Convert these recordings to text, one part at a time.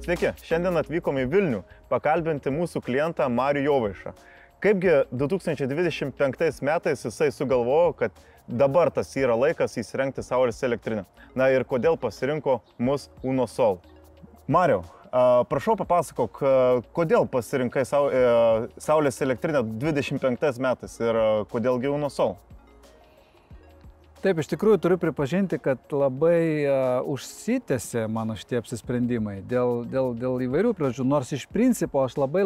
Sveiki, šiandien atvykome į Vilnių pakalbinti mūsų klientą Marių Jovaišą. Kaipgi 2025 metais jisai sugalvojo, kad dabar tas yra laikas įsirengti saulės elektrinę. Na ir kodėl pasirinko mus UnoSol. Mariau, prašau papasakok, kodėl pasirinkai saulės elektrinę 2025 metais ir kodėlgi UnoSol? Taip, iš tikrųjų turiu pripažinti, kad labai užsitęsė mano šitie apsisprendimai dėl įvairių priežasčių, nors iš principo aš labai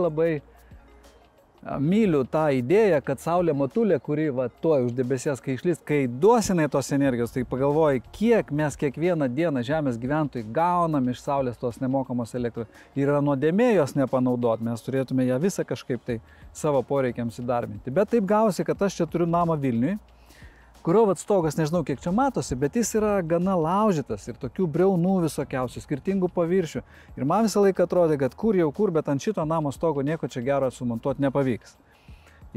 myliu tą idėją, kad saulė motulė, kuri tuoj už debesies, kai išlys, kai duosinai tos energijos, tai pagalvoji, kiek mes kiekvieną dieną žemės gyventojai gaunam iš saulės tos nemokamos elektros ir yra nuodėmė jos nepanaudoti, mes turėtume ją visą kažkaip tai savo poreikiams įdarbinti. Bet taip gausi, kad aš čia turiu namą Vilniui, kurio stogas, nežinau kiek čia matosi, bet jis yra gana laužytas ir tokių briaunų visokiausių, skirtingų paviršių. Ir man visą laiką atrodė, kad kur, bet ant šito namo stogo nieko čia gero sumontuoti nepavyks.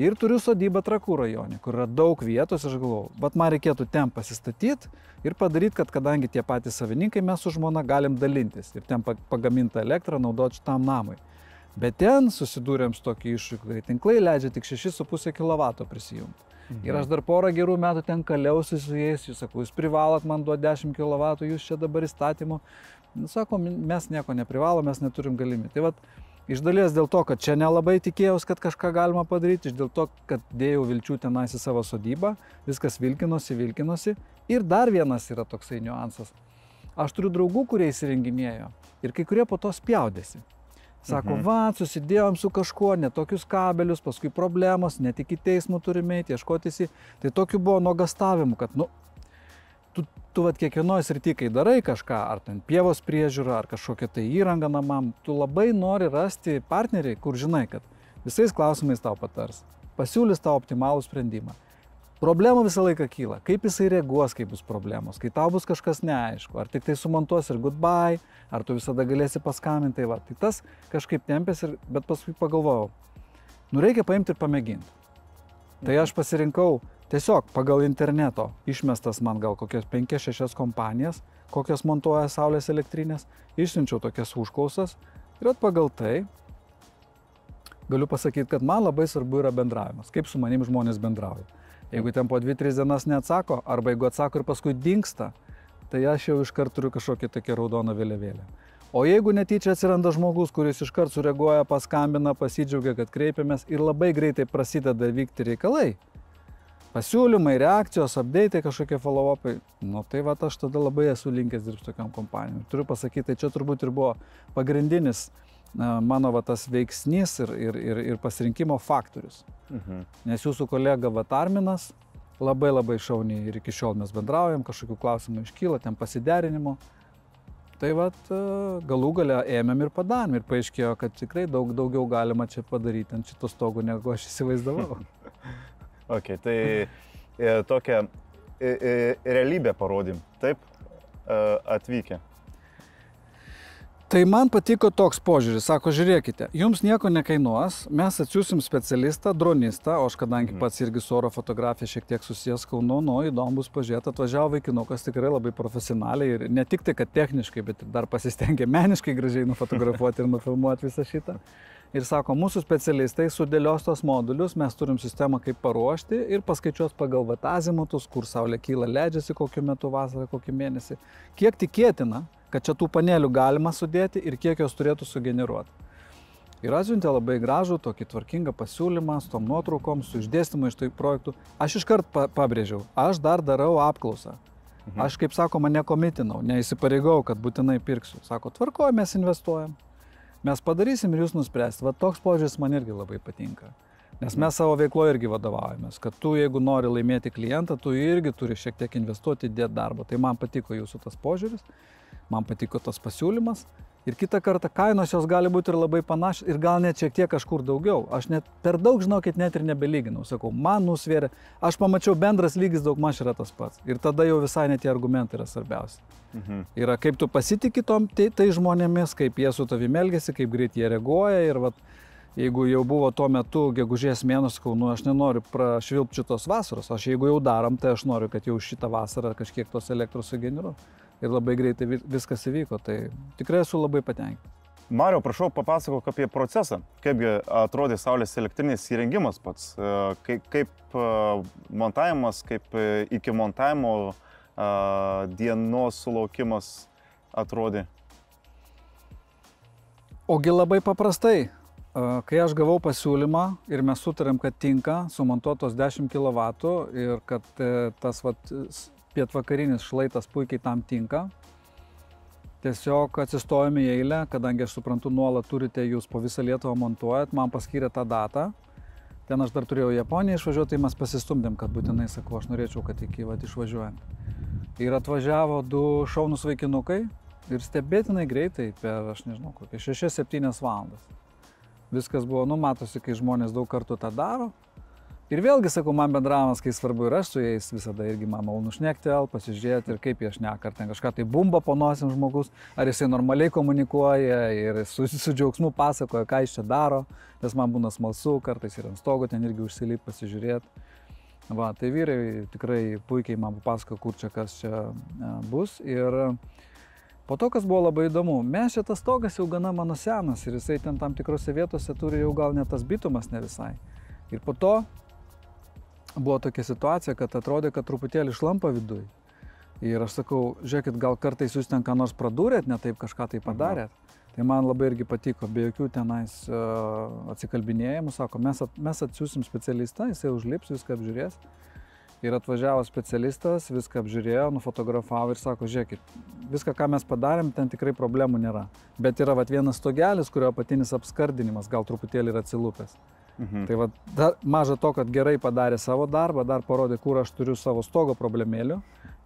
Ir turiu sodybą Trakų rajone, kur yra daug vietos, aš galvoju, bet man reikėtų ten pasistatyti ir padaryti, kad kadangi tie patys savininkai mes su žmona galim dalintis ir ten pagamintą elektrą naudoti šitam namui. Bet ten susidūrėm su tokį iššūkį, kai tinklai leidžia tik 6,5 kW prisijungti. Ir aš dar porą gerų metų ten kaliausi su jais, jūs sakau, jūs privalot man duoti 10 kW, jūs čia dabar įstatymu. Sako, mes nieko neprivalom, mes neturim galimybę. Tai iš dalies dėl to, kad čia nelabai tikėjaus, kad kažką galima padaryti, iš dėl to, kad dėjau vilčių tenais į savo sodybą, viskas vilkinosi. Ir dar vienas yra toksai niuansas. Aš turiu draugų, kurie įsirenginėjo ir kai kurie po to spjaudėsi. Sako, susidėjom su kažkuo, netokius kabelius, paskui problemos, net iki teismų turime eiti, ieškotis. Tai tokiu buvo nuogastavimų, kad tu kiekvienoje srityje, kai darai kažką, ar ten pievos priežiūra, ar kažkokia tai įranga namam, tu labai nori rasti partnerį, kur žinai, kad visais klausimais tau patars, pasiūlys tau optimalų sprendimą. Problema visą laiką kyla, kaip jisai reaguos, kai bus problemos, kai tau bus kažkas neaišku, ar tik tai sumontuos ir goodbye, ar tu visada galėsi paskambinti, tai tas kažkaip tempėsi, bet paskui pagalvojau, reikia paimti ir pamėginti. Tai aš pasirinkau tiesiog pagal interneto išmestas man gal kokias 5-6 kompanijas, kokios montuoja saulės elektrinės, išsiunčiau tokias užklausas ir pagal tai galiu pasakyti, kad man labai svarbu yra bendravimas, kaip su manim žmonės bendrauja. Jeigu ten po 2-3 dienas neatsako, arba jeigu atsako ir paskui dingsta, tai aš jau iškart turiu kažkokią tokią raudoną vėliavėlę. O jeigu netyčia atsiranda žmogus, kuris iškart sureaguoja, paskambina, pasidžiaugia, kad kreipiamės ir labai greitai prasideda vykti reikalai, pasiūlymai, reakcijos, update, kažkokie follow-upai, tai aš tada labai esu linkęs dirbti tokiam kompanijom. Turiu pasakyti, tai čia turbūt ir buvo pagrindinis mano tas veiksnys ir pasirinkimo faktorius. Nes jūsų kolega Arminas labai šauniai ir iki šiol mes bendraujam, kažkokių klausimų iškyla, ten pasiderinimo. Tai galų gale ėmėm ir padarėm ir paaiškėjo, kad tikrai daugiau galima čia padaryti ant šito stogo, negu aš įsivaizdavau. Ok, tai tokią realybę parodym, taip, atvykę. Tai man patiko toks požiūris, sako, žiūrėkite, jums nieko nekainuos, mes atsiųsim specialistą, dronistą, o aš kadangi pats irgi su oro fotografija šiek tiek susijęs Kaunu, įdomu bus pažiūrėti, atvažiavo vaikinukas tikrai labai profesionaliai ir ne tik tai, kad techniškai, bet ir dar pasistengė meniškai gražiai nufotografuoti ir nufilmuoti visą šitą. Ir sako, mūsų specialistai sudėlios tos modulius, mes turim sistemą kaip paruošti ir paskaičiuos pagal azimutus, kur saulė kyla, leidžiasi kokiu metu vasarą, kokį mėnesį, kiek tikėtina, kad čia tų panelių galima sudėti ir kiek jos turėtų sugeneruoti. Ir atsiuntė labai gražų, tokį tvarkingą pasiūlymą su tom nuotraukom, su išdėstymu iš tų projektų. Aš iškart pabrėžiau, aš dar darau apklausą. Aš, kaip sakoma, nekomitinau, neįsipareigau, kad būtinai pirksiu. Sako, tvarkoj, mes investuojam. Mes padarysim ir jūs nuspręsti. Toks požiūris man irgi labai patinka. Nes mes savo veikloje irgi vadovaujamės, kad tu, jeigu nori laimėti klientą, tu irgi turi šiek tiek investuoti, įdėti darbą. Tai man patiko jūsų tas požiūris, man patiko tas pasiūlymas. Ir kitą kartą kainos jos gali būti ir labai panašios ir gal net šiek tiek kažkur daugiau. Aš net per daug, žinokit, net ir nebelyginau. Sakau, man nusvėrė, aš pamačiau bendras lygis daugmaž yra tas pats. Ir tada jau visai net tie argumentai yra svarbiausi. Yra kaip tu pasitiki tai žmonėmis, kaip jie su tavimi elgiasi, kaip greit jie reaguoja. Ir jeigu jau buvo tuo metu gegužės mėnesį, aš nenoriu prašvilpti šitos vasaros. Aš jeigu jau darom, tai aš noriu, kad jau šitą vasarą kažkiek tos elektros sugeneruotų. Ir labai greitai viskas įvyko, tai tikrai esu labai patenkintas. Mario, prašau, papasakok apie procesą. Kaipgi atrodė saulės elektrinės įrengimas pats, kaip montavimas, kaip iki montavimo dienos sulaukimas atrodė. Ogi labai paprastai. Kai aš gavau pasiūlymą ir mes sutarėm, kad tinka sumontuotos 10 kW ir kad tas pietvakarinis šlaitas puikiai tam tinka, tiesiog atsistojome į eilę, kadangi aš suprantu, nuolat turite jūs po visą Lietuvą montuojat, man paskyrė tą datą. Ten aš dar turėjau Japoniją išvažiuoti, tai mes pasistumdėm, kad būtinai sakau, aš norėčiau, kad iki išvažiuojant. Ir atvažiavo 2 šaunūs vaikinukai ir stebėtinai greitai per, aš nežinau, kokias 6-7 valandas. Viskas buvo, matosi, kai žmonės daug kartų tą daro. Ir vėlgi, sakau, man bendravimas, kai svarbu ir aš su jais visada irgi man malonu šnektel, pasižiūrėti ir kaip jie šneka, ar ten kažką tai bumba po nosim žmogus, ar jisai normaliai komunikuoja ir su džiaugsmu pasakoja, ką jis čia daro, nes man būna smalsu, kartais ir ant stogo ten irgi užsilip pasižiūrėti. Va, tai vyrai tikrai puikiai man papasako, kur čia kas čia bus. Ir po to, kas buvo labai įdomu, mes šitas stogas jau gana mano senas ir jisai ten tam tikrose vietose turi jau gal net tas bitumas ne visai. Ir po to buvo tokia situacija, kad atrodė, kad truputėlį šlampa viduj. Ir aš sakau, žiūrėkit, gal kartais jūs ten ką nors pradūrėt, ne taip kažką tai padarėt. Tai man labai irgi patiko, be jokių tenais atsikalbinėjimų, sako, mes atsiūsim specialistą, jisai užlips, viską apžiūrės. Ir atvažiavo specialistas, viską apžiūrėjo, nufotografavo ir sako, žiūrėkit, viską, ką mes padarėm, ten tikrai problemų nėra. Bet yra vienas stogelis, kurio apatinis apskardinimas gal truputėlį yra atsilupęs. Tai maža to, kad gerai padarė savo darbą, dar parodė, kur aš turiu savo stogo problemėlių.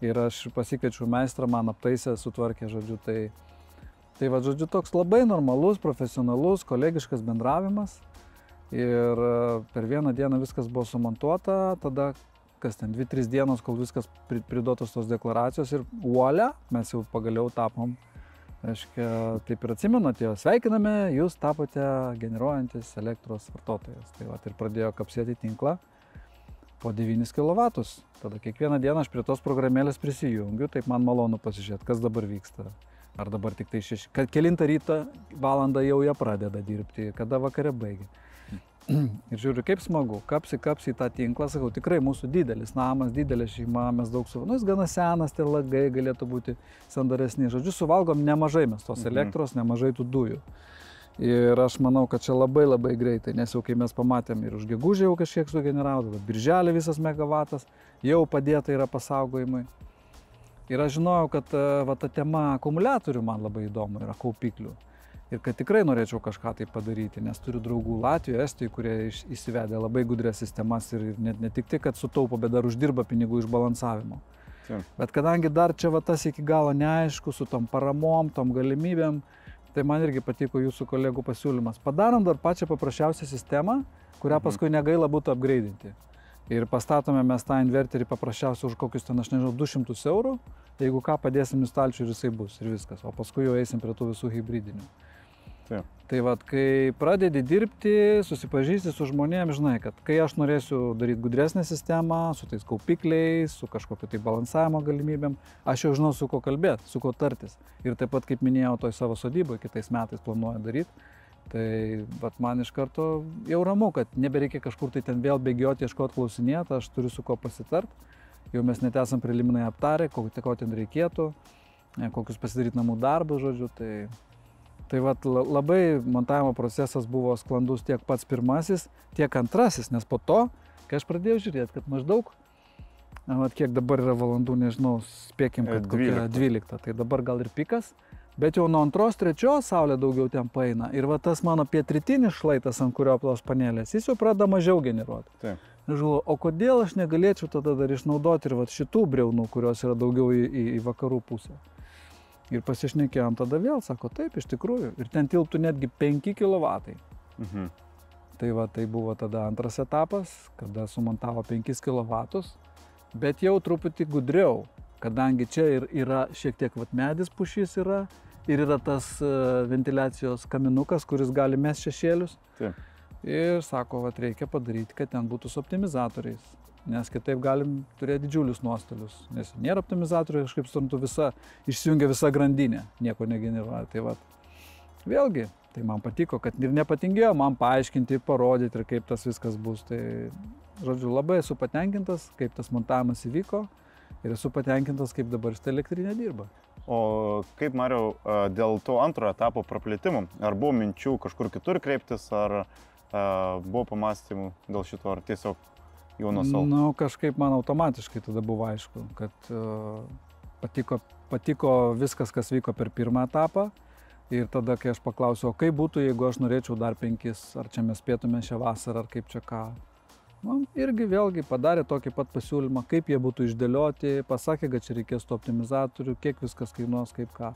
Ir aš pasikviečiau meistrą, man aptaisė, sutvarkė, žodžiu. Tai žodžiu, toks labai normalus, profesionalus, kolegiškas bendravimas. Ir per vieną dieną viskas buvo sumontuota, tada kas ten 2-3 dienos, kol viskas priduotos tos deklaracijos ir uolia, mes jau pagaliau tapom. Aiškia, taip ir atsimenu, atėjo, sveikiname, jūs tapote generuojantis elektros vartotojas. Tai ir pradėjo kapsėti tinklą po 9 kW. Tada kiekvieną dieną aš prie tos programėlės prisijungiu, taip man malonu pasižiūrėti, kas dabar vyksta. Ar dabar tik tai 6, kelintą ryto valandą jau jie pradeda dirbti, kada vakare baigia. Ir žiūriu, kaip smagu, kapsi į tą tinklą, sakau, tikrai mūsų didelis namas, didelė šeima, mes daug jis gana senas, tie lagai galėtų būti sandaresni. Žodžiu, suvalgom nemažai mes tos elektros, nemažai tų dujų. Ir aš manau, kad čia labai greitai, nes jau kai mes pamatėm ir už gegužę jau kažkiek sugeneravo, birželį visas megavatas, jau padėta yra pasaugojimui. Ir aš žinojau, kad ta tema akumuliatorių man labai įdomu yra, kaupiklių. Ir kad tikrai norėčiau kažką tai padaryti, nes turiu draugų Latvijoje, Estijoje, kurie įsivedė labai gudrias sistemas ir ne tik tai, kad sutaupo, bet dar uždirba pinigų iš balansavimo. Bet kadangi dar čia tas iki galo neaišku, su tom paramom, tom galimybėm, tai man irgi patiko jūsų kolegų pasiūlymas. Padarom dar pačią paprasčiausią sistemą, kurią paskui negaila būtų upgrade'inti. Ir pastatome mes tą inverterį paprasčiausiai už kokius ten, aš nežinau, 200 €, jeigu ką padėsim į stalčių ir jisai bus ir viskas, o paskui jau eisim prie tų visų hybridinių. Tai kai pradedi dirbti, susipažįsti su žmonėmis, žinai, kad kai aš norėsiu daryti gudresnę sistemą, su tais kaupikliais, su kažkokiu tai balansavimo galimybėm, aš jau žinau, su ko kalbėti, su ko tartis. Ir taip pat, kaip minėjau, toj savo sodyboje kitais metais planuoju daryti. Tai man iš karto jau ramu, kad nebereikia kažkur tai ten vėl bėgioti, ieškoti, klausinėti, aš turiu su ko pasitart. Jau mes net esam preliminai aptarę, ko ten reikėtų, kokius pasidaryti namų darbus, žodžiu. Tai labai montavimo procesas buvo sklandus tiek pats pirmasis, tiek antrasis, nes po to, kai aš pradėjau žiūrėti, kad maždaug, kiek dabar yra valandų, nežinau, spėkim, kad 12, tai dabar gal ir pikas, bet jau nuo 2-3 saulė daugiau ten paeina. Ir tas mano pietrytinis šlaitas, ant kurio tos panelės, jis jau pradeda mažiau generuoti. Žinau, o kodėl aš negalėčiau tada dar išnaudoti ir šitų briaunų, kurios yra daugiau į vakarų pusę. Ir pasišnekėjom tada vėl, sako, taip, iš tikrųjų. Ir ten tilptų netgi 5 kW. Tai buvo tada antras etapas, kada sumontavo 5 kW. Bet jau truputį gudriau, kadangi čia yra šiek tiek medis pušys yra ir yra tas ventiliacijos kaminukas, kuris gali mest šešėlius. Ir sako, reikia padaryti, kad ten būtų su optimizatoriais. Nes kitaip galim turėti didžiulius nuostolius, nes nėra optimizatorių, kažkaip suprantu, išsijungia visa grandinė, nieko negeneruoja. vėlgi, tai man patiko, kad ir nepatingėjo man paaiškinti, parodyti ir kaip tas viskas bus. Tai, žodžiu, labai esu patenkintas, kaip tas montavimas įvyko ir esu patenkintas, kaip dabar šitą elektrinę dirba. O kaip, Mariau, dėl to antrojo etapo praplėtimų, ar buvo minčių kažkur kitur kreiptis, ar buvo pamastymų dėl šito, ar tiesiog jau nuo savo? Nu, kažkaip man automatiškai tada buvo aišku, kad patiko viskas, kas vyko per pirmą etapą. Ir tada, kai aš paklausiau, kaip būtų, jeigu aš norėčiau dar 5, ar čia mes spėtume šią vasarą, ar kaip čia ką. Man irgi vėlgi padarė tokį pat pasiūlymą, kaip jie būtų išdėlioti, pasakė, kad čia reikės tų optimizatorių, kiek viskas kainuos, kaip ką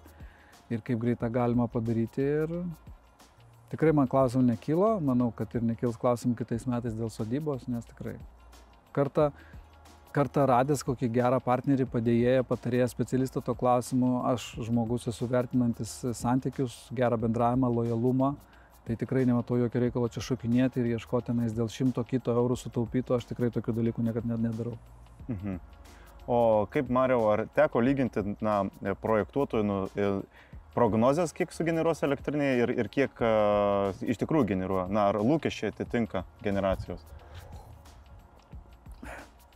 ir kaip greitą galima padaryti. Ir tikrai man klausimų nekilo, manau, kad ir nekils klausimų kitais metais dėl sodybos, nes tikrai kartą radęs kokį gerą partnerį, padėjėją, patarėją, specialistą to klausimu, aš žmogus esu vertinantis santykius, gerą bendravimą, lojalumą, tai tikrai nematau jokio reikalo čia šokinėti ir ieškoti tenais dėl 100 kito eurų sutaupyto, aš tikrai tokių dalykų niekada net nedarau. Mhm. O kaip, Mariau, ar teko lyginti projektuotojų prognozes, kiek sugeneruos elektrinė ir kiek iš tikrųjų generuoja? Ar lūkesčiai atitinka generacijos?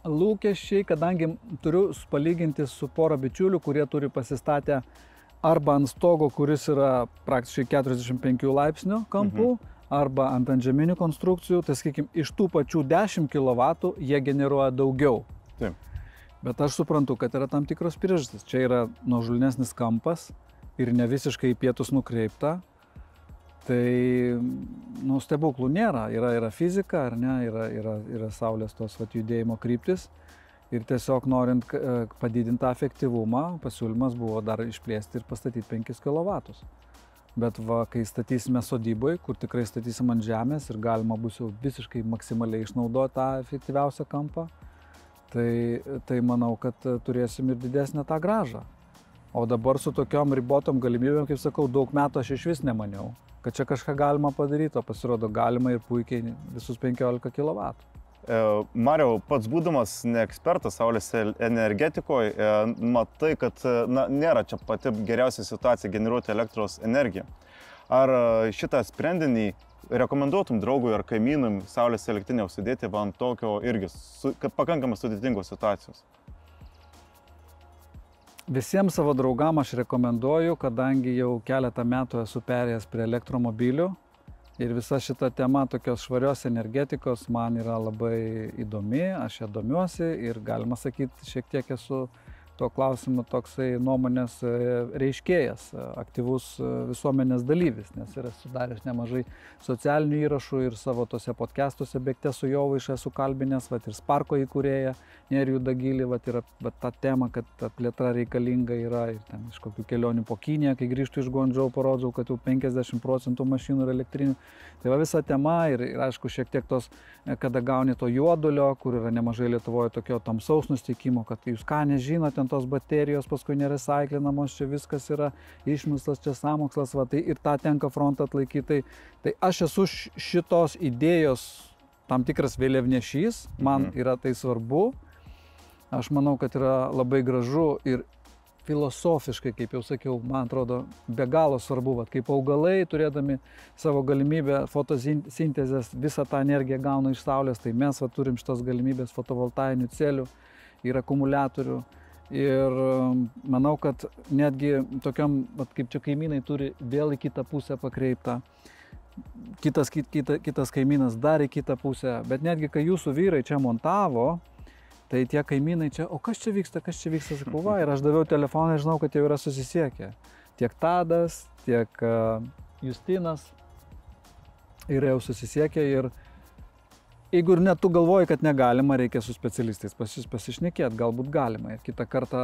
Lūkesčiai, kadangi turiu palyginti su pora bičiulių, kurie turi pasistatę arba ant stogo, kuris yra praktiškai 45 laipsnių kampų, arba ant antžeminių konstrukcijų, tai sakykime, iš tų pačių 10 kW jie generuoja daugiau. Taip. Bet aš suprantu, kad yra tam tikros priežastys. Čia yra nuožulnesnis kampas ir ne visiškai į pietus nukreipta. Tai stebuklų nėra, yra fizika, ar ne, yra saulės tos judėjimo kryptis ir tiesiog norint padidinti tą efektyvumą, pasiūlymas buvo dar išplėsti ir pastatyti 5 kW. Bet kai statysime sodyboje, kur tikrai statysim ant žemės ir galima bus jau visiškai maksimaliai išnaudoti tą efektyviausią kampą, tai manau, kad turėsim ir didesnę tą grąžą. O dabar su tokiom ribotom galimybėm, kaip sakau, daug metų aš iš vis nemaniau, kad čia kažką galima padaryti, o pasirodo galima ir puikiai visus 15 kW. Mariau, pats būdamas ne ekspertas saulės energetikoje, matai, kad nėra čia pati geriausia situacija generuoti elektros energiją. Ar šitą sprendinį rekomenduotum draugui ar kaimynui saulės elektrinę užsidėti ant tokio irgi pakankamai sudėtingos situacijos? Visiems savo draugam aš rekomenduoju, kadangi jau keletą metų esu perėjęs prie elektromobilių ir visa šita tema tokios švarios energetikos man yra labai įdomi, aš ją domiuosi ir galima sakyti, šiek tiek esu tuo klausimu toksai nuomonės reiškėjas, aktyvus visuomenės dalyvis, nes yra sudaręs nemažai socialinių įrašų ir savo tose podcastuose bėgte su Jovaiša esu kalbinęs, ir Sparko įkūrėja Nerijų Dagilį, yra ta tema, kad ta plėtra reikalinga yra ir ten iš kokių kelionių po Kiniją, kai grįžtu iš Guangdžou, parodžiau, kad jau 50% mašinų ir elektrinių. Tai visa tema ir aišku šiek tiek tos, kada gauni to juodulio, kur yra nemažai Lietuvoje tokio tamsaus nusteikimo, kad jūs ką nežinote, tos baterijos paskui neresaiklinamos, čia viskas yra išmislas, čia sąmokslas, tai ir tą tenka frontą atlaikyti. Tai aš esu šitos idėjos tam tikras vėliavnešys, man yra tai svarbu. Aš manau, kad yra labai gražu ir filosofiškai, kaip jau sakiau, man atrodo, be galo svarbu, kaip augalai, turėdami savo galimybę fotosintezės, visą tą energiją gauna iš saulės, tai mes turim šitos galimybės fotovoltainių celių ir akumuliatorių. Ir manau, kad netgi tokiam, kaip čia kaimynai turi vėl į kitą pusę pakreiptą, kitas kaimynas dar į kitą pusę, bet netgi kai jūsų vyrai čia montavo, tai tie kaimynai čia, o kas čia vyksta, sakau, ir aš daviau telefoną ir žinau, kad jau yra susisiekę. Tiek Tadas, tiek Justinas yra jau susisiekę ir jeigu ir net tu galvoji, kad negalima, reikia su specialistais pasišnekėti, galbūt galima. Ir kitą kartą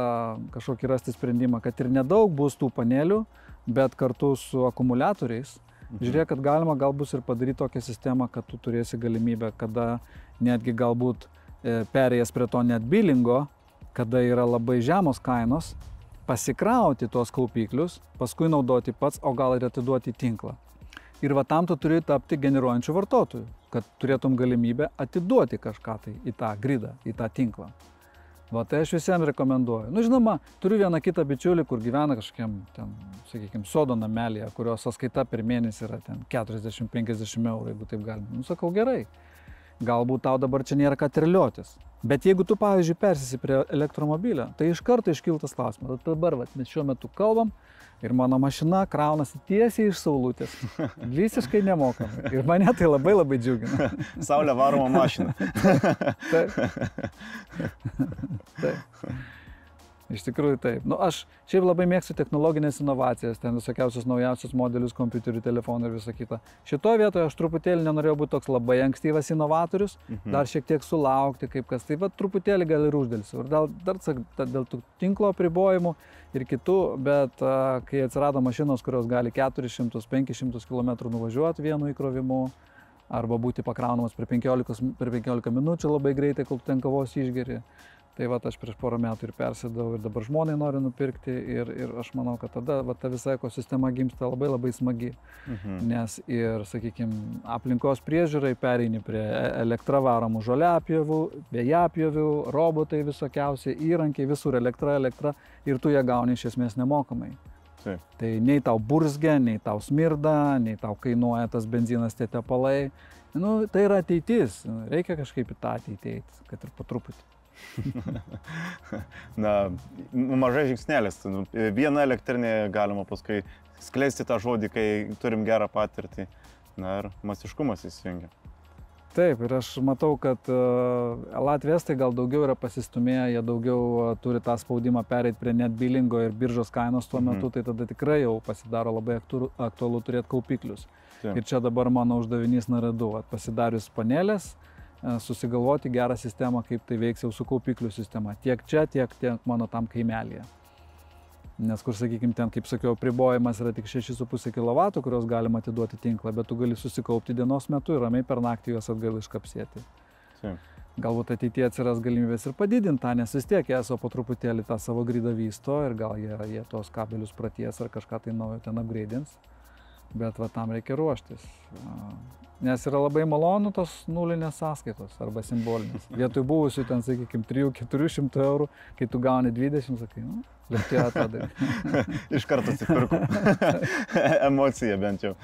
kažkokį rasti sprendimą, kad ir nedaug bus tų panelių, bet kartu su akumuliatoriais. Žiūrėk, kad galima gal bus ir padaryti tokią sistemą, kad tu turėsi galimybę, kada netgi galbūt perėjęs prie to net bilingo, kada yra labai žemos kainos, pasikrauti tuos kaupiklius, paskui naudoti pats, o gal ir atiduoti į tinklą. Ir tam tu turi tapti generuojančių vartotojų, kad turėtum galimybę atiduoti kažką tai į tą gridą, į tą tinklą. Va, tai aš visiems rekomenduoju. Nu, žinoma, turiu vieną kitą bičiulį, kur gyvena kažkokiam, ten, sakykime, sodo namelėje, kurio sąskaita per mėnesį yra ten 40-50 eurų, jeigu taip galima. Nu, sakau, gerai. Galbūt tau dabar čia nėra ką triliotis. Bet jeigu tu, pavyzdžiui, persisi prie elektromobilio, tai iš karto iškiltas klausimas. Dabar mes šiuo metu kalbam ir mano mašina kraunasi tiesiai iš saulutės. Visiškai nemokamai. Ir mane tai labai labai džiugina. Saulė varoma mašina. Taip. Taip. Iš tikrųjų taip. Nu, aš šiaip labai mėgstu technologinės inovacijas, ten visokiausius naujausius modelius, kompiuterių, telefonų ir visą kitą. Šitoje vietoje aš truputėlį nenorėjau būti toks labai ankstyvas inovatorius, dar šiek tiek sulaukti, kaip kas. Tai va truputėlį gal ir uždėlsiu. Ir dar dėl tų tinklo apribojimų ir kitų, bet kai atsirado mašinos, kurios gali 400-500 km nuvažiuoti vienu įkrovimu, arba būti pakraunamas per 15 minučių labai greitai, kol ten kavos išgeri. Tai va, aš prieš porą metų ir persėdau ir dabar žmonai noriu nupirkti ir aš manau, kad tada va, ta visa ekosistema gimsta labai labai smagi. Nes ir, sakykime, aplinkos priežiūrai pereini prie elektra varomų žoliapjovių, vėjapjovių, robotai visokiausiai, įrankiai, visur elektra ir tu ją gauni iš esmės nemokamai. Taip. Tai nei tau burzgia, nei tau smirda, nei tau kainuoja tas benzinas, tie tepalai. Nu, tai yra ateitis, reikia kažkaip į tą ateitį eiti, kad ir po truputį. Na, mažai žingsnelis. Viena elektrinė galima paskui skleisti tą žodį, kai turim gerą patirtį. Na ir masiškumas įsijungia. Taip, ir aš matau, kad Latvijos tai gal daugiau yra pasistumėję, jie daugiau turi tą spaudimą pereiti prie net bilingo ir biržos kainos tuo metu, tai tada tikrai jau pasidaro labai aktualu turėti kaupiklius. Taip. Ir čia dabar mano uždavinys naradu, pasidarius panelės, susigalvoti gerą sistemą, kaip tai veiks jau su kaupiklių sistema. Tiek čia, tiek mano tam kaimelėje. Nes kur, sakykime, ten, kaip sakiau, apribojimas yra tik 6,5 kW, kurios galima atiduoti tinklą, bet tu gali susikaupti dienos metu ir ramiai per naktį juos atgal iškapsėti. Taip. Galbūt ateityje atsiras galimybės ir padidinti tą, nes vis tiek ESO po truputėlį tą savo gridą vysto ir gal jie tos kabelius praties ar kažką tai naujo ten upgrade'ins. Bet va tam reikia ruoštis. Nes yra labai malonu tos nulinės sąskaitos arba simbolinės. Vietoj buvusių ten, sakykime, 300-400 eurų, kai tu gauni 20, sakai, nu, lietėjo tada. Iš karto atsipirku. Emocija bent jau.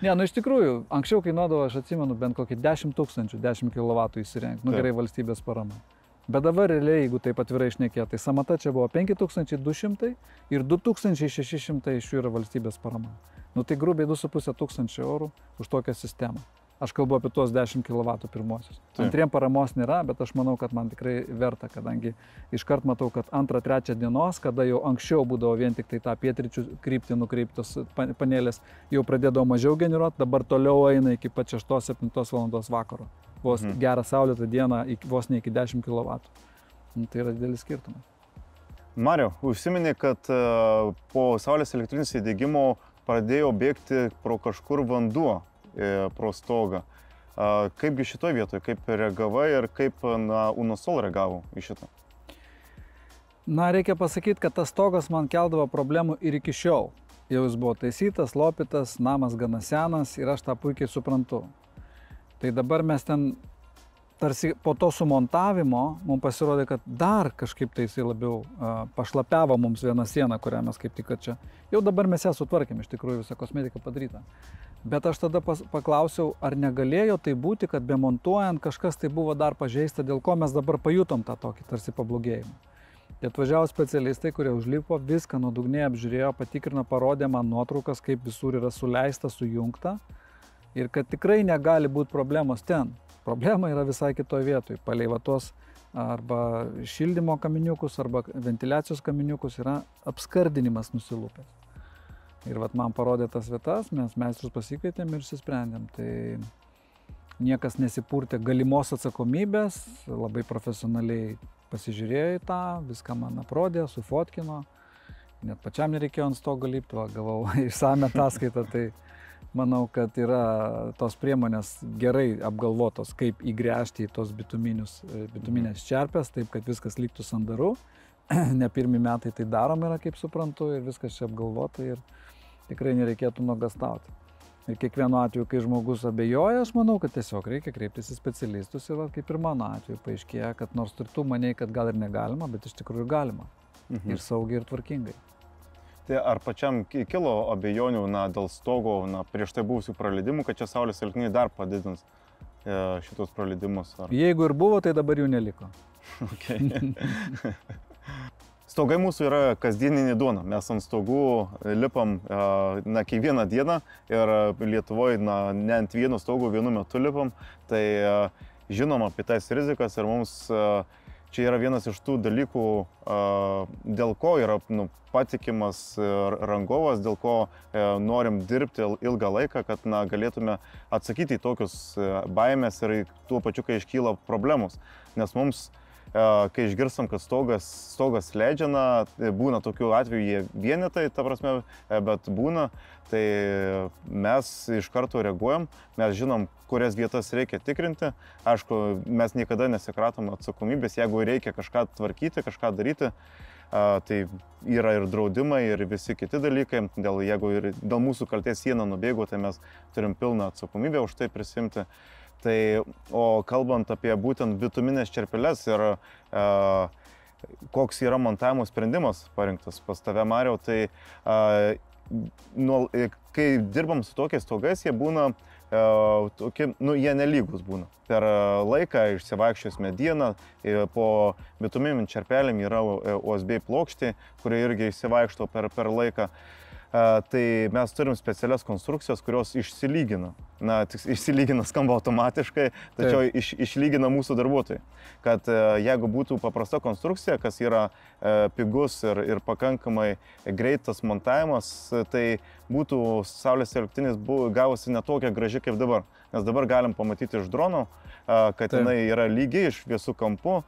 Ne, nu iš tikrųjų, anksčiau kainuodavo, aš atsimenu, bent kokį 10 000, 10 kW įsirengti. Nu gerai, valstybės parama. Bet dabar realiai, jeigu taip atvirai šnekėt, tai samata čia buvo 5200 ir 2600 iš jų yra valstybės parama. Nu tai grubiai 2500 eurų už tokią sistemą. Aš kalbu apie tuos 10 kW pirmosius. Antriem paramos nėra, bet aš manau, kad man tikrai verta, kadangi iškart matau, kad 2-3 dienos, kada jau anksčiau būdavo vien tik tai tą pietryčių kryptį nukreiptos panelės, jau pradėdavo mažiau generuoti, dabar toliau eina iki pat 6-7 valandos vakaro. Vos gerą saulėtą dieną, vos ne iki 10 kW. Tai yra didelis skirtumas. Mariau, užsiminė, kad po saulės elektrinės įdiegimo pradėjo bėgti pro kažkur vanduo pro stogą. Kaipgi šitoje vietoje, kaip reagavai ir kaip Unosol reagavo į šitą? Na, reikia pasakyti, kad tas stogas man keldavo problemų ir iki šiol. Jau jis buvo taisytas, lopytas, namas gana senas ir aš tą puikiai suprantu. Tai dabar mes ten, tarsi po to sumontavimo, mums pasirodė, kad dar kažkaip tai jisai labiau pašlapiavo mums vieną sieną, kurią mes kaip tik čia. Jau dabar mes ją sutvarkėm, iš tikrųjų visą kosmetiką padarytą. Bet aš tada paklausiau, ar negalėjo tai būti, kad bemontuojant kažkas tai buvo dar pažeista, dėl ko mes dabar pajutom tą tokį tarsi pablogėjimą. Tai atvažiavo specialistai, kurie užlipo, viską nuodugniai apžiūrėjo, patikrino, parodė man nuotraukas, kaip visur yra suleista, sujungta. Ir kad tikrai negali būti problemos ten. Problema yra visai kitoje vietoje. Palei vatos arba šildymo kaminiukus, arba ventiliacijos kaminiukus yra apskardinimas nusilupęs. Ir vat man parodė tas vietas, mes meistrus pasikvietėm ir išsisprendėm. Tai niekas nesipurtė galimos atsakomybės, labai profesionaliai pasižiūrėjo į tą, viską man aprodė, sufotkino. Net pačiam nereikėjo ant stogo lipti, gavau išsame ataskaitą. Tai manau, kad yra tos priemonės gerai apgalvotos, kaip įgręžti į tos bituminės čerpės, taip, kad viskas liktų sandaru. Ne pirmi metai tai darom yra, kaip suprantu, ir viskas čia apgalvota ir tikrai nereikėtų nuogastauti. Ir kiekvienu atveju, kai žmogus abejoja, aš manau, kad tiesiog reikia kreiptis į specialistus ir kaip ir mano atveju paaiškėja, kad nors tu manei, kad gal ir negalima, bet iš tikrųjų galima. Ir saugiai, ir tvarkingai. Tai ar pačiam kilo abejonių dėl stogo, prieš tai buvusių praleidimų, kad čia saulės elektriniai dar padidins šitos praleidimus? Ar... Jeigu ir buvo, tai dabar jų neliko. Okay. Stogai mūsų yra kasdieninė duona. Mes ant stogų lipam kiekvieną dieną ir Lietuvoje ne ant vieno stogo vienu metu lipam. Tai žinom apie tas rizikas ir mums čia yra vienas iš tų dalykų, dėl ko yra patikimas rangovas, dėl ko norim dirbti ilgą laiką, kad galėtume atsakyti į tokius baimės ir tuo pačiu, kai iškyla problemos. Nes mums kai išgirstam, kad stogas leidžia, būna tokių atvejų, jie vienetai, ta prasme, bet būna, tai mes iš karto reaguojam, mes žinom, kurias vietas reikia tikrinti. Aišku, mes niekada nesikratom atsakomybės, jeigu reikia kažką tvarkyti, kažką daryti, tai yra ir draudimai, ir visi kiti dalykai. Jeigu ir dėl mūsų kaltės siena nubėgo, tai mes turim pilną atsakomybę už tai prisimti. Tai, o kalbant apie būtent bituminės čerpeles ir koks yra montavimo sprendimas parinktas pas tave, Mariau, tai kai dirbam su tokiais stogais, jie būna tokie, jie nelygus būna. Per laiką išsivaikščios medieną, po bituminėm čerpelėm yra OSB plokštė, kurie irgi išsivaikšto per laiką. Tai mes turim specialias konstrukcijas, kurios išsilygina. Išsilygina skamba automatiškai, tačiau išlygina mūsų darbuotojai. Kad jeigu būtų paprasta konstrukcija, kas yra pigus ir pakankamai greitas montavimas, tai būtų saulės elektrinės gavosi netokia graži kaip dabar. Nes dabar galim pamatyti iš dronų, kad jinai yra lygiai iš visų kampų,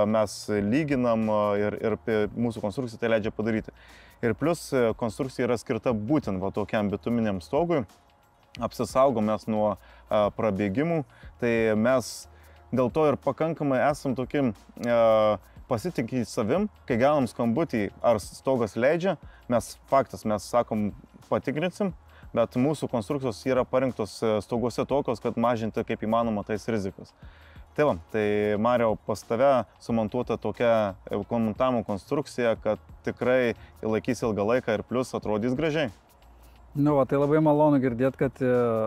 mes lyginam ir mūsų konstrukcija tai leidžia padaryti. Ir plus konstrukcija yra skirta būtent tokiam bituminiam stogui, apsisaugom mes nuo prabėgimų, tai mes dėl to ir pakankamai esam tokim pasitikį savim, kai gaunam skambutį, ar stogas leidžia, mes sakom patikrinsim, bet mūsų konstrukcijos yra parinktos stoguose tokios, kad mažinti kaip įmanoma tais rizikas. Tai va, tai Mariau, pas tave sumontuota tokia montavimo konstrukcija, kad tikrai laikys ilgą laiką ir plus atrodys gražiai. Tai labai malonu girdėti, kad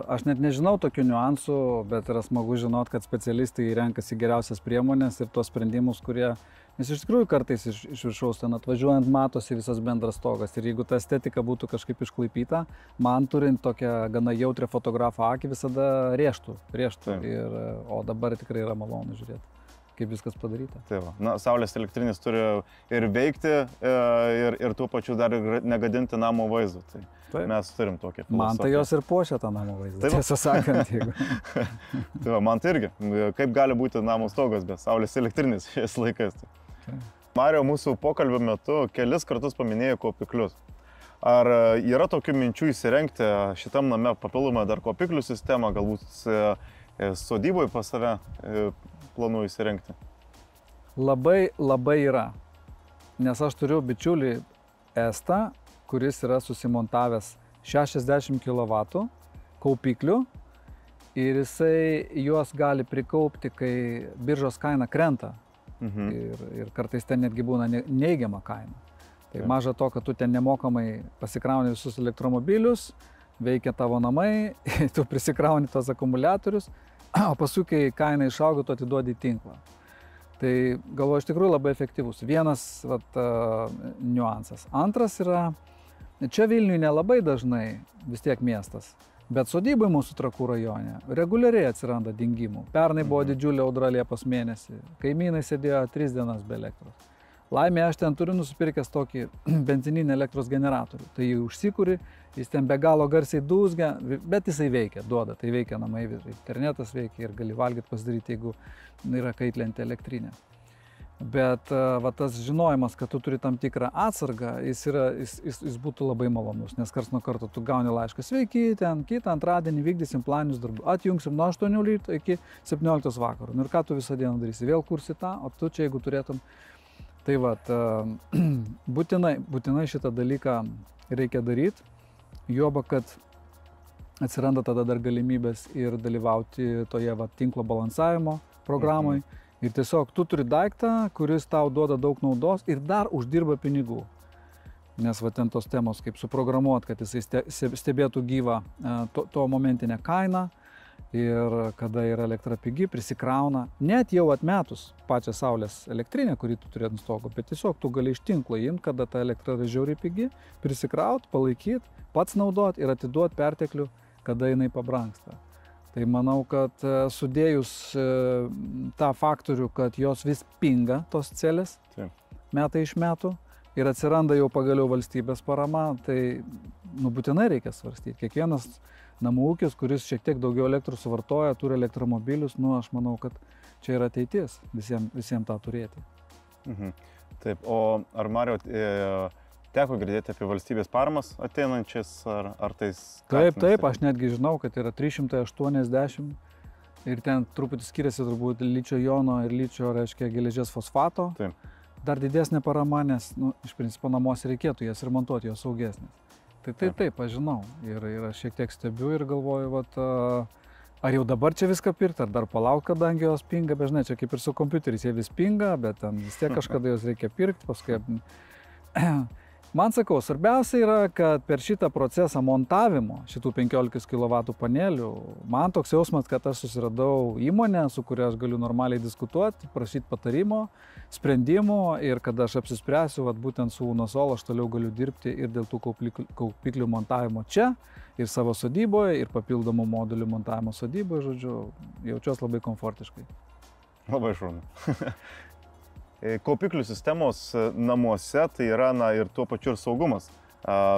aš net nežinau tokių niuansų, bet yra smagu žinot, kad specialistai renkasi geriausias priemonės ir tuos sprendimus, kurie... Nes iš tikrųjų kartais iš viršaus ten atvažiuojant matosi visas bendras stogas ir jeigu ta estetika būtų kažkaip išklaipyta, man turint tokią gana jautrią fotografo akį visada rėžtų. O dabar tikrai yra malonu žiūrėti, kaip viskas padaryta. Tai va. Saulės elektrinės turi ir veikti ir tuo pačiu dar negadinti namo vaizdo. Tai mes turim tokią filosofiją. Man tai jos ir puošia tą namo vaizdą, tiesą sakant. Tai va, man tai irgi. Kaip gali būti namo stogas be saulės elektrinės šiais laikais. Mariau, mūsų pokalbio metu kelis kartus paminėjai kaupiklius. Ar yra tokių minčių įsirengti šitam name papildomą dar kaupiklių sistemą, galbūt sodyboje pas save planuoju įsirengti? Labai yra. Nes aš turiu bičiulį Estą, kuris yra susimontavęs 60 kW kaupiklių ir jisai juos gali prikaupti, kai biržos kaina krenta. Ir kartais ten netgi būna neigiama kaina. Tai maža to, kad tu ten nemokamai pasikrauni visus elektromobilius, veikia tavo namai, tu prisikrauni tos akumuliatorius, o paskui, kai kaina išauga, tu atiduodi į tinklą. Tai galvoju, iš tikrųjų labai efektyvus. Vienas niuansas. Antras yra, čia Vilniuje nelabai dažnai vis tiek miestas, bet sodybai mūsų Trakų rajone reguliariai atsiranda dingimų. Pernai buvo didžiulė audra Liepos mėnesį, kaimynai sėdėjo 3 dienas be elektros. Laimė, aš ten turiu nusipirkęs tokį benzininį elektros generatorių. Tai jį užsikuri, jis ten be galo garsiai dūzgia, bet jisai veikia, duoda. Tai veikia namai, internetas veikia ir gali valgyti pasidaryti, jeigu yra kaitlentė elektrinė. Bet tas žinojimas, kad tu turi tam tikrą atsargą, jis būtų labai malonus, nes karts nuo karto tu gauni laišką, sveiki, ten kitą antradienį vykdysim planinius darbus, atjungsim nuo 8 ryto iki 17 vakaro. Ir ką tu visą dieną darysi, vėl kursi tą, o tu čia, jeigu turėtum. Tai būtinai šitą dalyką reikia daryti, juoba, kad atsiranda tada dar galimybės ir dalyvauti toje tinklo balansavimo programai. Ir tiesiog tu turi daiktą, kuris tau duoda daug naudos ir dar uždirba pinigų. Nes ten tos temos, kaip suprogramuot, kad jisai stebėtų gyvą to momentinę kainą ir kada yra elektra pigi, prisikrauna, net jau atmetus pačią saulės elektrinę, kurį tu turi ant stogo, bet tiesiog tu gali iš tinklo imti, kada ta elektra yra žiauriai pigi, prisikraut, palaikyt, pats naudot ir atiduot perteklių, kada jinai pabrangsta. Tai manau, kad sudėjus tą faktorių, kad jos vis pinga tos celės metai iš metų ir atsiranda jau pagaliau valstybės parama, tai būtinai reikia svarstyti. Kiekvienas namų ūkis, kuris šiek tiek daugiau elektros suvartoja, turi elektromobilius, aš manau, kad čia yra ateitis visiems tą turėti. Taip, o ar Mariau, teko girdėti apie valstybės paramas ateinančias, ar tai skatinasi? Taip, aš netgi žinau, kad yra 380 ir ten truputį skiriasi turbūt ličio jono ir ličio, reiškia, geležies fosfato. Taip. Dar didesnė parama, nes iš principo namuose reikėtų jas remontuoti, jos saugesnės. Taip, aš žinau. Ir aš šiek tiek stebiu ir galvoju, ar jau dabar čia viską pirkti, ar dar palauk, kadangi jos pinga, bet žinai, čia kaip ir su kompiuteriais, jie vis pinga, bet ten vis tiek kažkada jos reikia pirkti, paskui... Man sakau, svarbiausia yra, kad per šitą procesą montavimo šitų 15 kW panelių, man toks jausmas, kad aš susiradau įmonę, su kuria aš galiu normaliai diskutuoti, prašyti patarimo, sprendimo ir kad aš apsispręsiu, būtent su Unosol aš toliau galiu dirbti ir dėl tų kaupiklių montavimo čia, ir savo sodyboje, ir papildomų modulių montavimo sodyboje, žodžiu, jaučiuosi labai komfortiškai. Labai šaunu. Kaupiklių sistemos namuose tai yra ir tuo pačiu ir saugumas.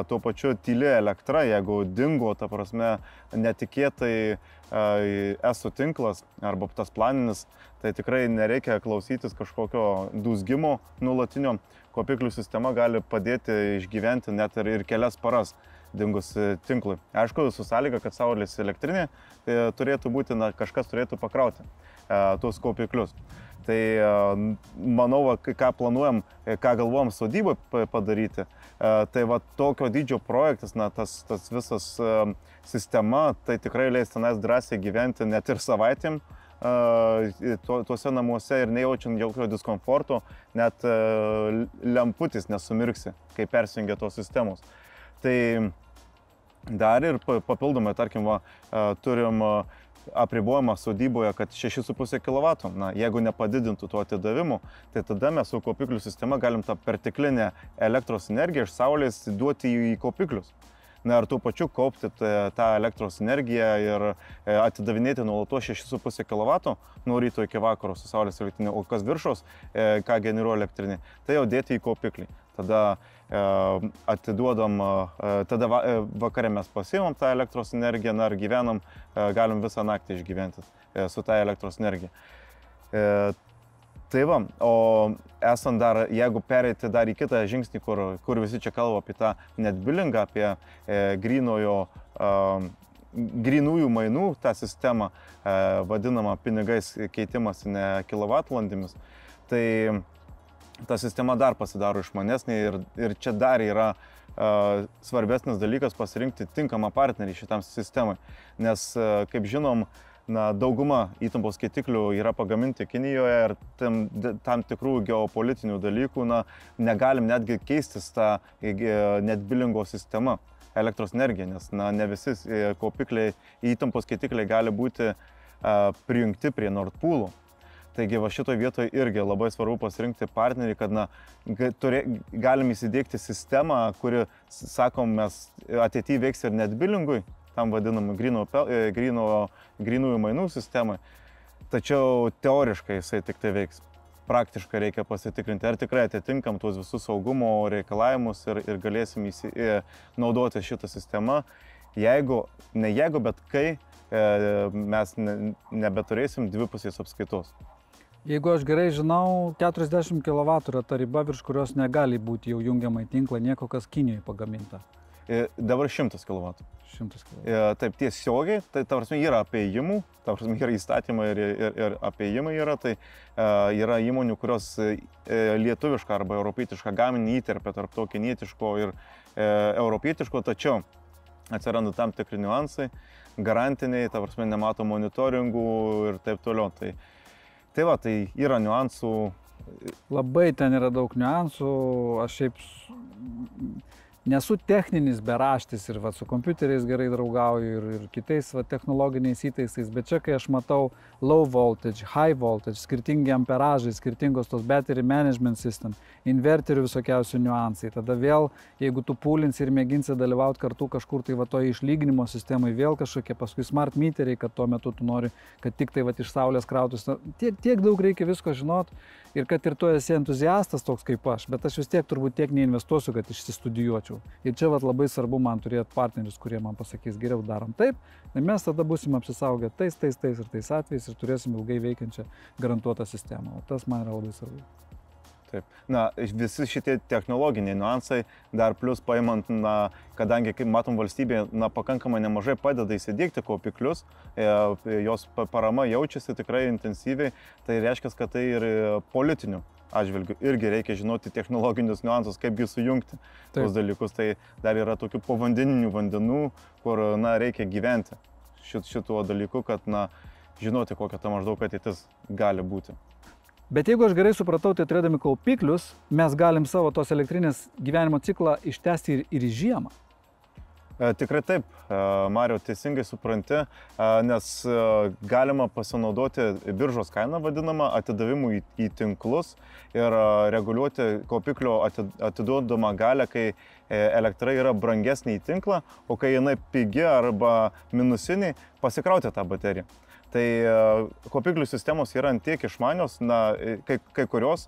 Tuo pačiu tyli elektra, jeigu dingo, ta prasme, netikėtai ESO tinklas arba tas planinis, tai tikrai nereikia klausytis kažkokio dūzgimo nulatinio. Kaupiklių sistema gali padėti išgyventi net ir kelias paras dingus tinklui. Aišku, su sąlyga, kad saulės elektrinė, tai turėtų būti, kažkas turėtų pakrauti tuos kaupiklius. Tai manau, ką planuojam, ką galvojam sodyboje padaryti, tai tokio dydžio projektas, tas visas sistema, tai tikrai leis tenais drąsiai gyventi net ir savaitėm tuose namuose ir nejaučiant jokio diskomforto, net lemputis nesumirksi, kai persijungia tos sistemos. Tai dar ir papildomai, tarkim, turim apribojimą sodyboje, kad 6,5 kW. Jeigu nepadidintų to atidavimo, tai tada mes su kaupiklių sistema galim tą perteklinę elektros energiją iš saulės duoti į kaupiklius. Ir tuo pačiu kaupti tą elektros energiją ir atidavinėti nuolatos 6,5 kW nuo ryto iki vakaro su saulės elektrinė, o kas viršaus, ką generuoja elektrinė, tai jau dėti į kaupiklį. Tada atiduodam, tada vakare mes pasiimam tą elektros energiją, ir gyvenam, galim visą naktį išgyventi su tą elektros energiją. Tai va, o esant dar, jeigu pereiti dar į kitą žingsnį, kur visi čia kalba apie tą net billingą, apie grynųjų mainų tą sistemą, vadinamą pinigais keitimas, ne kilovatvalandėmis, tai ta sistema dar pasidaro išmanesnė ir čia dar yra svarbesnis dalykas pasirinkti tinkamą partnerį šitam sistemai. Nes, kaip žinom, dauguma įtampos skaitiklių yra pagaminti Kinijoje ir tam tikrų geopolitinių dalykų negalim netgi keistis tą net billingo sistemą elektros energiją, nes ne visi kaupikliai, įtampos skaitikliai gali būti prijungti prie Nord Pool'ų. Taigi šitoje vietoje irgi labai svarbu pasirinkti partnerį, kad galim įsidėkti sistemą, kuri, sakom, mes ateityje veiks ir net billingui, tam vadinamui grynųjų mainų sistemai. Tačiau teoriškai jisai tik tai veiks. Praktiškai reikia pasitikrinti, ar tikrai atitinkam tuos visus saugumo reikalavimus ir galėsim naudoti šitą sistemą. Bet kai mes nebeturėsim dvipusės apskaitos. Jeigu aš gerai žinau, 40 kW yra ta riba, virš kurios negali būti jau jungiama į tinklą nieko, kas Kinijoje pagaminta. Dabar 100 kW. 100 kW. Taip, tiesiogiai, tai ta prasme yra apėjimų, ta prasme yra įstatymai ir apėjimai yra, tai yra įmonių, kurios lietuvišką arba europietišką gaminį įterpia tarp to kinietiško ir europietiško, tačiau atsiranda tam tikri niuansai, garantiniai, ta prasme, nemato monitoringų ir taip toliau. Tai va, tai yra niuansų. Labai ten yra daug niuansų, aš šiaip nesu techninis beraštis ir va, su kompiuteriais gerai draugauju ir kitais va, technologiniais įtaisais, bet čia kai aš matau low voltage, high voltage, skirtingi amperažai, skirtingos tos battery management system, inverterių visokiausių niuansai, tada vėl, jeigu tu pūlinsi ir mėginsi dalyvauti kartu kažkur tai va toje išlyginimo sistemai, vėl kažkokie paskui smart meteriai, kad tuo metu tu nori, kad tik tai va iš saulės krautus, tiek daug reikia visko žinot ir kad ir tu esi entuziastas toks kaip aš, bet aš vis tiek turbūt tiek neinvestuosiu, kad išsistudijuočiau. Ir čia vat, labai svarbu man turėti partnerius, kurie man pasakys, geriau darom taip, tai mes tada būsim apsisaugę tais ir tais atvejais ir turėsim ilgai veikiančią garantuotą sistemą. O tas man yra labai svarbu. Taip. Na, visi šitie technologiniai niuansai, dar plus paimant, kadangi, kaip matom, valstybė pakankamai nemažai padeda įsidiegti kaupiklius, jos parama jaučiasi tikrai intensyviai, tai reiškia, kad tai ir politinių atžvilgių irgi reikia žinoti technologinius niuansus, kaip jį sujungti tuos dalykus. Tai dar yra tokių povandeninių vandenų, kur reikia gyventi šituo dalyku, kad žinoti, kokia ta maždaug ateitis gali būti. Bet jeigu aš gerai supratau, tai turėdami kaupiklius, mes galim savo tos elektrinės gyvenimo ciklą ištęsti ir į žiemą. Tikrai taip, Mariau, teisingai supranti, nes galima pasinaudoti biržos kainą vadinamą atidavimų į tinklus ir reguliuoti kaupiklio atiduodamą galią, kai elektra yra brangesnė į tinklą, o kai jinai pigi arba minusinė, pasikrauti tą bateriją. Tai kaupiklių sistemos yra antiek išmanios, kai kurios,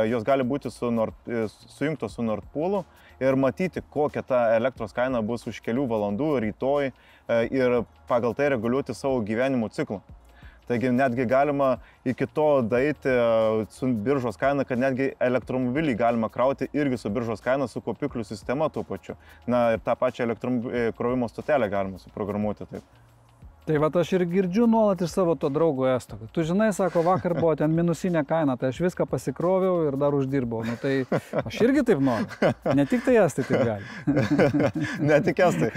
jos gali būti sujungtos su Nord Poolu ir matyti, kokia ta elektros kaina bus už kelių valandų rytoj ir pagal tai reguliuoti savo gyvenimo ciklą. Taigi netgi galima iki to daeiti su biržos kaina, kad netgi elektromobilį galima krauti irgi su biržos kaina, su kaupiklių sistema tuo pačiu. Ir tą pačią krovimo stotelę galima suprogramuoti taip. Tai va aš ir girdžiu nuolat iš savo to draugo esto. Tu žinai, sako, vakar buvo ten minusinė kaina, tai aš viską pasikroviau ir dar uždirbau. Tai aš irgi taip noriu. Ne tik tai estai taip gali. Ne tik estai.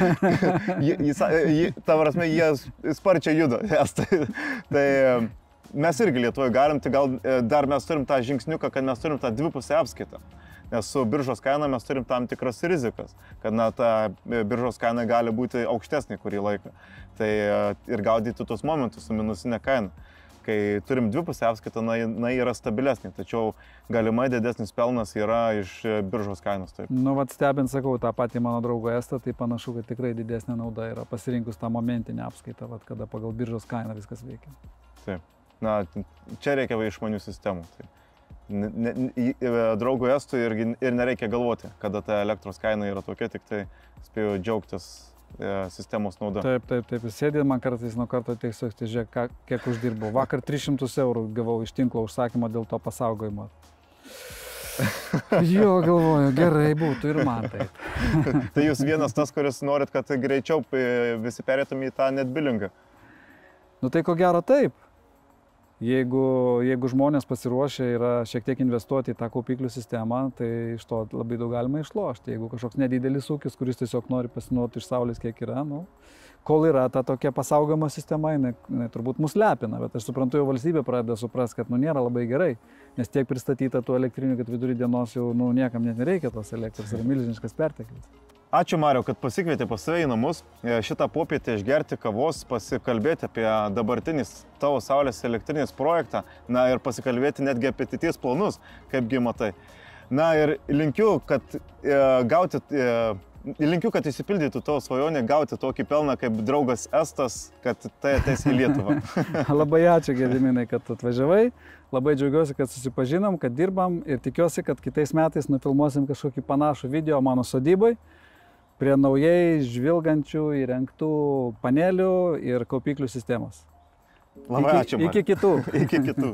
Ta prasme, jie sparčiai juda estai. Tai mes irgi Lietuvoje galim, tai gal dar mes turim tą žingsniuką, kad mes turim tą dvipusę apskaitą. Nes su biržos kaina mes turim tam tikras rizikas, kad ta biržos kaina gali būti aukštesnė kurį laiką. Tai ir gaudyti tuos momentus su minusinė kaina. Kai turim dvipusę apskaitą, jinai yra stabilesnė, tačiau galimai didesnis pelnas yra iš biržos kainos. Taip. Vat stebint, sakau, tą patį mano draugo estą, tai panašu, kad tikrai didesnė nauda yra pasirinkus tą momentinę apskaitą, kada pagal biržos kainą viskas veikia. Taip. Čia reikia išmanių sistemų. Taip. Draugų estų ir nereikia galvoti, kada ta elektros kaina yra tokia, tik tai spėjau džiaugtis sistemos nauda. Taip. Sėdė man kartais nuo karto tiesiog, žiūrėk, kiek uždirbau. Vakar 300 eurų gavau iš tinklo užsakymą dėl to pasaugojimo. Jo, galvoju, gerai būtų ir man taip. Tai jūs vienas tas, kuris norit, kad greičiau visi perėtum į tą netbillingą? Tai ko gero taip. Jeigu žmonės pasiruošę yra šiek tiek investuoti į tą kaupiklių sistemą, tai iš to labai daug galima išlošti. Jeigu kažkoks nedidelis ūkis, kuris tiesiog nori pasinaudoti iš saulės kiek yra, kol yra ta tokia pasaugojimo sistema, jinai turbūt mus lepina, bet aš suprantu, jau valstybė pradeda suprasti, kad nėra labai gerai, nes tiek pristatyta tų elektrinių, kad vidury dienos jau niekam net nereikia tos elektros, yra milžiniškas perteklius. Ačiū, Mariau, kad pasikvietė pas save į namus šitą popietę išgerti kavos, pasikalbėti apie dabartinį tavo saulės elektrinės projektą, ir pasikalbėti netgi apie ateities planus, kaipgi matai. Ir linkiu, kad išsipildytų tavo svajonę gauti tokį pelną kaip draugas Estas, kad tai ateis į Lietuvą. Labai ačiū, Gediminai, kad atvažiavai. Labai džiaugiuosi, kad susipažinom, kad dirbam ir tikiuosi, kad kitais metais nufilmuosim kažkokį panašų video mano sodybai prie naujai žvilgančių įrengtų panelių ir kaupiklių sistemos. Labai ačiū. Iki kitų. Iki kitų.